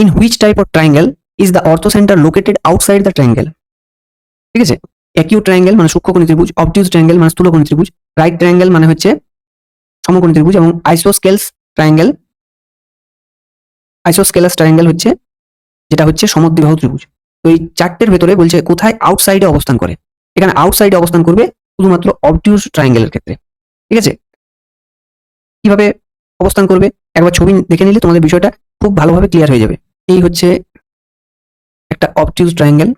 In which type of triangle is the orthocentre located outside the triangle. ঠিক আছে, acute triangle মানে সূক্ষ্মকোণী ত্রিভুজ, অবটিউজ triangle মানে স্থূলকোণী ত্রিভুজ, রাইট ট্রায়াঙ্গেল মানে হচ্ছে সমকোণী ত্রিভুজ, এবং আইসোস্কেলাস ট্রায়াঙ্গেল হচ্ছে যেটা হচ্ছে সমদ্বিবাহু ত্রিভুজ। তো এই চারটের ভেতরে বলছে কোথায় আউটসাইডে অবস্থান করে। এখানে আউটসাইডে অবস্থান করবে শুধুমাত্র অবটিউজ ট্রায়াঙ্গেলের ক্ষেত্রে। ঠিক আছে, কিভাবে অবস্থান করবে একবার ছবি দেখে নিলে তোমাদের বিষয়টা খুব ভালোভাবে ক্লিয়ার হয়ে যাবে। এই হচ্ছে একটা অবটিউজ ট্রায়াঙ্গেল।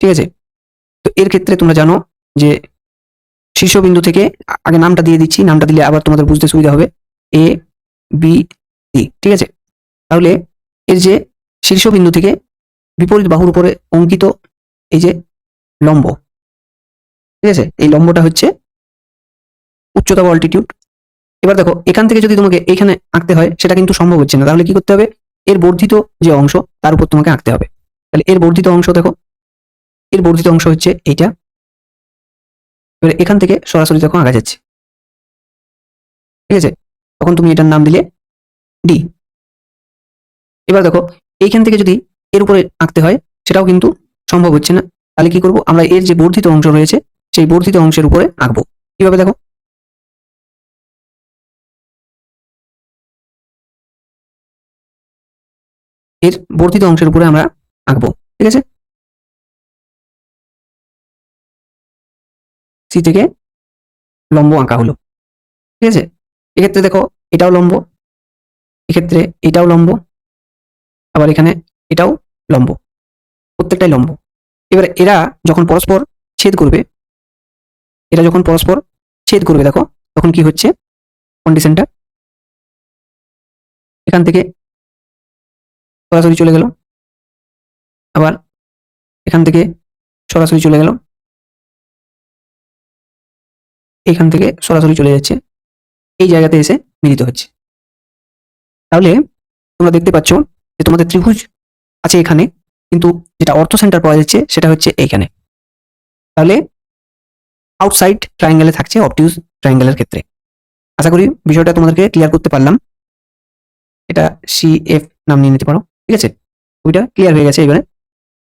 ঠিক আছে, তো এর ক্ষেত্রে তোমরা জানো যে শীর্ষবিন্দু থেকে, আগে নামটা দিয়ে দিচ্ছি, নামটা দিলে আবার তোমাদের বুঝতে সুবিধা হবে, এ বি সি। ঠিক আছে, তাহলে এর যে শীর্ষবিন্দু থেকে বিপরীত বাহুর উপরে অঙ্কিত এই যে লম্ব, ঠিক আছে, এই লম্বটা হচ্ছে উচ্চতা বা অল্টিটিউড। এবার দেখো এখান থেকে যদি তোমাকে এখানে আঁকতে হয় সেটা কিন্তু সম্ভব হচ্ছে না, তাহলে কি করতে হবে, এর বর্ধিত যে অংশ তার উপর তোমাকে আঁকতে হবে। তাহলে এর বর্ধিত অংশ দেখো, এর বর্ধিত অংশ হচ্ছে এইটা। এবার এখান থেকে সরাসরি যখন আঁকা যাচ্ছে, ঠিক আছে, তখন তুমি এটার নাম দিলে ডি। এবার দেখো এইখান থেকে যদি এর উপরে আঁকতে হয় সেটাও কিন্তু সম্ভব হচ্ছে না, তাহলে কি করব, আমরা এর যে বর্ধিত অংশ রয়েছে সেই বর্ধিত অংশের উপরে আঁকবো। কিভাবে দেখো, এর বর্ধিত অংশের উপরে আমরা আঁকবো। ঠিক আছে, সি থেকে লম্ব আঁকা হলো। ঠিক আছে, এক্ষেত্রে দেখো এটাও লম্ব, এক্ষেত্রে এটাও লম্ব, আবার এখানে এটাও লম্ব, প্রত্যেকটাই লম্ব। এবার এরা যখন পরস্পর ছেদ করবে, দেখো তখন কি হচ্ছে, কন্ডিশনটা এখান থেকে সরাসরি চলে গেল, আবার এখান থেকে সরাসরি চলে গেল, এখান থেকে সরাসরি চলে যাচ্ছে, এই জায়গাতে এসে মিলিত হচ্ছে। তাহলে তোমরা দেখতে পাচ্ছ যে তোমাদের ত্রিভুজ আছে এখানে, কিন্তু যেটা অর্থ সেন্টার পাওয়া যাচ্ছে সেটা হচ্ছে এইখানে। তাহলে আউটসাইড ট্রায়াঙ্গেলে থাকছে অবটিউজ ট্রায়াঙ্গেলের ক্ষেত্রে। আশা করি বিষয়টা তোমাদেরকে ক্লিয়ার করতে পারলাম। এটা CF নাম নিয়ে নিতে পারো। ঠিক আছে, ওইটা ক্লিয়ার হয়ে গেছে এবারে।